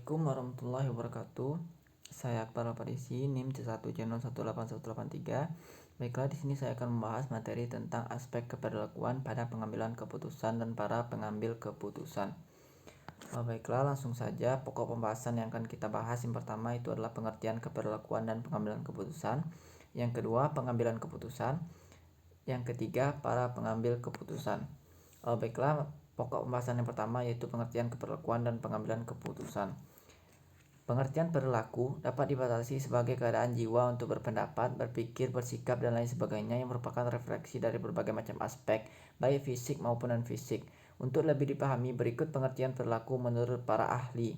Assalamualaikum warahmatullahi wabarakatuh. Saya Akbar Al-Farisi, NIM C1J018183. Baiklah, di sini saya akan membahas materi tentang aspek keberlakuan pada pengambilan keputusan dan para pengambil keputusan. Baiklah, langsung saja pokok pembahasan yang akan kita bahas. Yang pertama itu adalah pengertian keberlakuan dan pengambilan keputusan. Yang kedua, pengambilan keputusan. Yang ketiga, para pengambil keputusan. Baiklah, pokok pembahasan yang pertama yaitu pengertian keberlakuan dan pengambilan keputusan. Pengertian perilaku dapat dibatasi sebagai keadaan jiwa untuk berpendapat, berpikir, bersikap, dan lain sebagainya yang merupakan refleksi dari berbagai macam aspek, baik fisik maupun non-fisik. Untuk lebih dipahami, berikut pengertian perilaku menurut para ahli.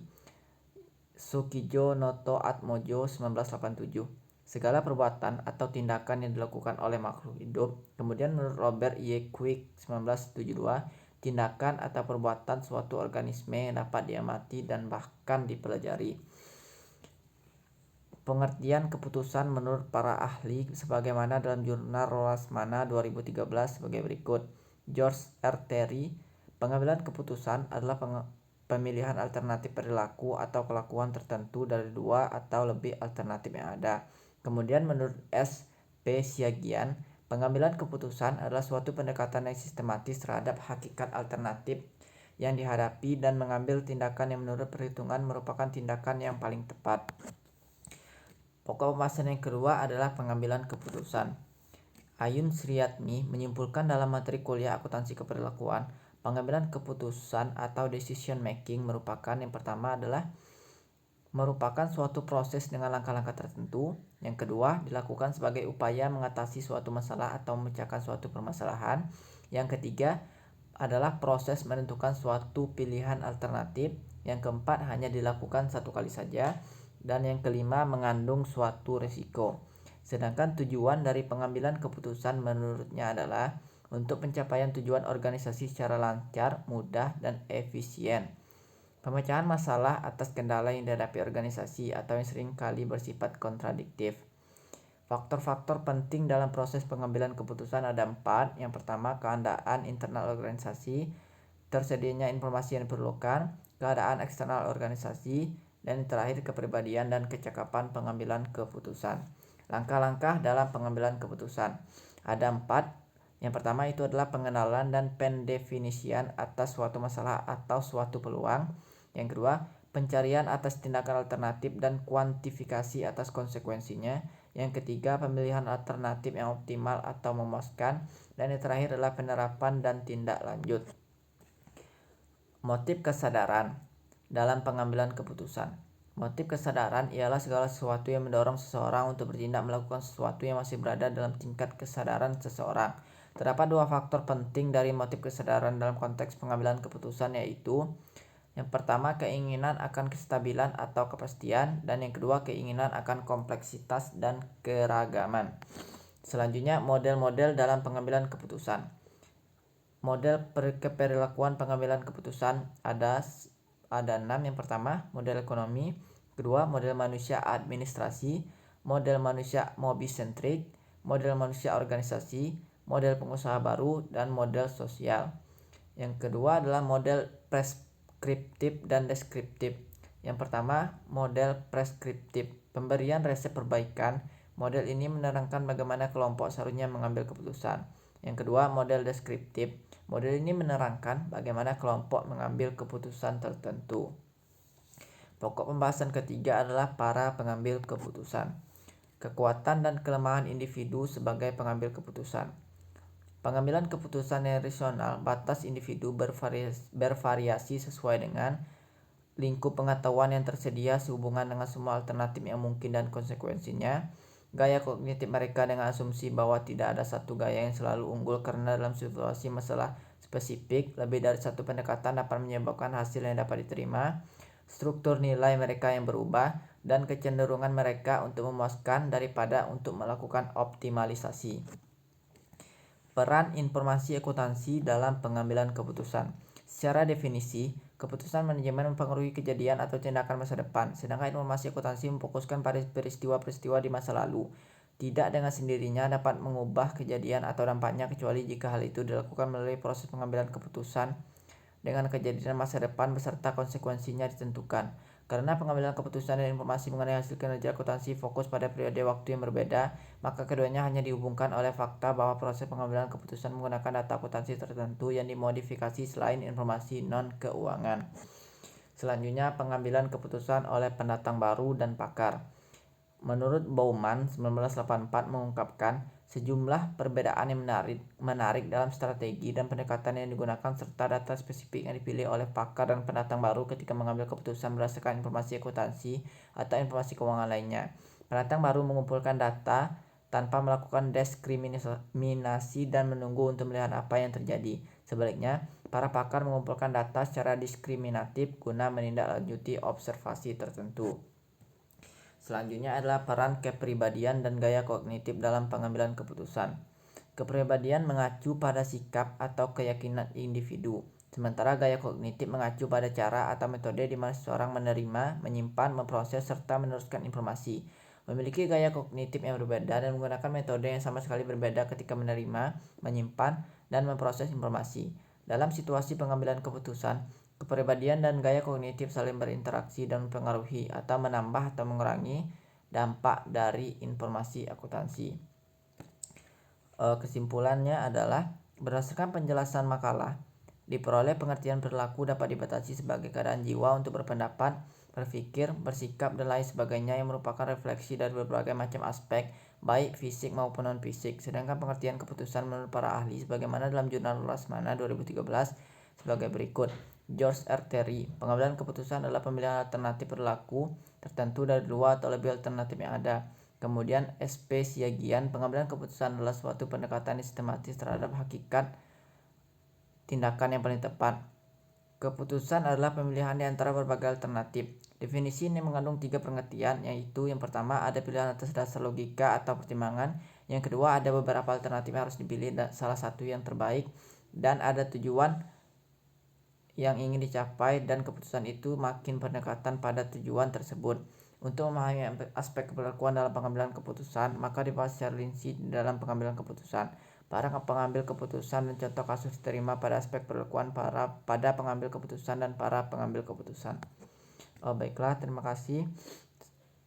Sukijo Noto Atmojo 1987. Segala perbuatan atau tindakan yang dilakukan oleh makhluk hidup. Kemudian menurut Robert Y. Quick 1972, tindakan atau perbuatan suatu organisme yang dapat diamati dan bahkan dipelajari. Pengertian keputusan menurut para ahli sebagaimana dalam jurnal Rolasmana 2013 sebagai berikut. George R. Terry, pengambilan keputusan adalah pemilihan alternatif perilaku atau kelakuan tertentu dari dua atau lebih alternatif yang ada. Kemudian menurut S. P. Siagian, pengambilan keputusan adalah suatu pendekatan yang sistematis terhadap hakikat alternatif yang dihadapi dan mengambil tindakan yang menurut perhitungan merupakan tindakan yang paling tepat. Pokok pembahasan yang kedua adalah pengambilan keputusan. Ayun Sriyatmi menyimpulkan dalam materi kuliah akuntansi keberlakuan, pengambilan keputusan atau decision making merupakan yang pertama adalah merupakan suatu proses dengan langkah-langkah tertentu. Yang kedua, dilakukan sebagai upaya mengatasi suatu masalah atau memecahkan suatu permasalahan. Yang ketiga adalah proses menentukan suatu pilihan alternatif. Yang keempat, hanya dilakukan satu kali saja. Dan yang kelima, mengandung suatu risiko. Sedangkan tujuan dari pengambilan keputusan menurutnya adalah untuk pencapaian tujuan organisasi secara lancar, mudah, dan efisien. Pemecahan masalah atas kendala yang dihadapi organisasi atau yang seringkali bersifat kontradiktif. Faktor-faktor penting dalam proses pengambilan keputusan ada 4. Yang pertama, keadaan internal organisasi, tersedianya informasi yang diperlukan, keadaan eksternal organisasi, dan yang terakhir kepribadian dan kecakapan pengambilan keputusan. Langkah-langkah dalam pengambilan keputusan ada 4. Yang pertama itu adalah pengenalan dan pendefinisian atas suatu masalah atau suatu peluang. Yang kedua, pencarian atas tindakan alternatif dan kuantifikasi atas konsekuensinya. Yang ketiga, pemilihan alternatif yang optimal atau memuaskan. Dan yang terakhir adalah penerapan dan tindak lanjut. Motif kesadaran dalam pengambilan keputusan. Motif kesadaran ialah segala sesuatu yang mendorong seseorang untuk bertindak melakukan sesuatu yang masih berada dalam tingkat kesadaran seseorang. Terdapat 2 faktor penting dari motif kesadaran dalam konteks pengambilan keputusan, yaitu yang pertama, keinginan akan kestabilan atau kepastian, dan yang kedua, keinginan akan kompleksitas dan keragaman. Selanjutnya, model-model dalam pengambilan keputusan. Model keperilakuan pengambilan keputusan ada 6. Yang pertama, model ekonomi. Kedua, model manusia administrasi. Model manusia mobi-sentrik. Model manusia organisasi. Model pengusaha baru. Dan model sosial. Yang kedua adalah model preskriptif dan deskriptif. Yang pertama, model preskriptif. Pemberian resep perbaikan. Model ini menerangkan bagaimana kelompok seharusnya mengambil keputusan. Yang kedua, model deskriptif. Model ini menerangkan bagaimana kelompok mengambil keputusan tertentu. Pokok pembahasan ketiga adalah para pengambil keputusan. Kekuatan dan kelemahan individu sebagai pengambil keputusan. Pengambilan keputusan yang rasional, batas individu bervariasi sesuai dengan lingkup pengetahuan yang tersedia sehubungan dengan semua alternatif yang mungkin dan konsekuensinya. Gaya kognitif mereka dengan asumsi bahwa tidak ada satu gaya yang selalu unggul karena dalam situasi masalah spesifik, lebih dari satu pendekatan dapat menyebabkan hasil yang dapat diterima. Struktur nilai mereka yang berubah, dan kecenderungan mereka untuk memuaskan daripada untuk melakukan optimalisasi. Peran informasi akuntansi dalam pengambilan keputusan. Secara definisi, keputusan manajemen mempengaruhi kejadian atau tindakan masa depan, sedangkan informasi akuntansi memfokuskan pada peristiwa-peristiwa di masa lalu. Tidak dengan sendirinya dapat mengubah kejadian atau dampaknya kecuali jika hal itu dilakukan melalui proses pengambilan keputusan dengan kejadian masa depan beserta konsekuensinya ditentukan. Karena pengambilan keputusan dan informasi mengenai hasil kinerja akuntansi fokus pada periode waktu yang berbeda, maka keduanya hanya dihubungkan oleh fakta bahwa proses pengambilan keputusan menggunakan data akuntansi tertentu yang dimodifikasi selain informasi non-keuangan. Selanjutnya, pengambilan keputusan oleh pendatang baru dan pakar. Menurut Bauman 1984 mengungkapkan sejumlah perbedaan yang menarik dalam strategi dan pendekatan yang digunakan serta data spesifik yang dipilih oleh pakar dan pendatang baru ketika mengambil keputusan berdasarkan informasi akuntansi atau informasi keuangan lainnya. Pendatang baru mengumpulkan data tanpa melakukan diskriminasi dan menunggu untuk melihat apa yang terjadi. Sebaliknya, para pakar mengumpulkan data secara diskriminatif guna menindaklanjuti observasi tertentu. Selanjutnya adalah peran kepribadian dan gaya kognitif dalam pengambilan keputusan. Kepribadian mengacu pada sikap atau keyakinan individu, sementara gaya kognitif mengacu pada cara atau metode di mana seseorang menerima, menyimpan, memproses, serta meneruskan informasi. Memiliki gaya kognitif yang berbeda dan menggunakan metode yang sama sekali berbeda ketika menerima, menyimpan, dan memproses informasi. Dalam situasi pengambilan keputusan, kepribadian dan gaya kognitif saling berinteraksi dan mempengaruhi atau menambah atau mengurangi dampak dari informasi akuntansi. Kesimpulannya adalah berdasarkan penjelasan makalah, diperoleh pengertian perilaku dapat dibatasi sebagai keadaan jiwa untuk berpendapat, berpikir, bersikap, dan lain sebagainya yang merupakan refleksi dari berbagai macam aspek, baik fisik maupun non-fisik. Sedangkan pengertian keputusan menurut para ahli sebagaimana dalam jurnal Rosmana 2013 sebagai berikut. George R. Terry, pengambilan keputusan adalah pemilihan alternatif perilaku tertentu dari dua atau lebih alternatif yang ada. Kemudian SP Siagian, pengambilan keputusan adalah suatu pendekatan sistematis terhadap hakikat tindakan yang paling tepat. Keputusan adalah pemilihan di antara berbagai alternatif. Definisi ini mengandung 3 pengertian, yaitu yang pertama ada pilihan atas dasar logika atau pertimbangan, yang kedua ada beberapa alternatif yang harus dipilih dan salah satu yang terbaik, dan ada tujuan yang ingin dicapai dan keputusan itu makin pendekatan pada tujuan tersebut. Untuk memahami aspek keperilakuan dalam pengambilan keputusan, maka dibahas secara rinci dalam pengambilan keputusan. Para pengambil keputusan dan contoh kasus diterima pada aspek perilakuan pada pengambil keputusan dan para pengambil keputusan. Baiklah, terima kasih.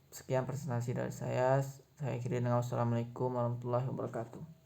Sekian presentasi dari saya. Saya akhiri dengan wassalamualaikum warahmatullahi wabarakatuh.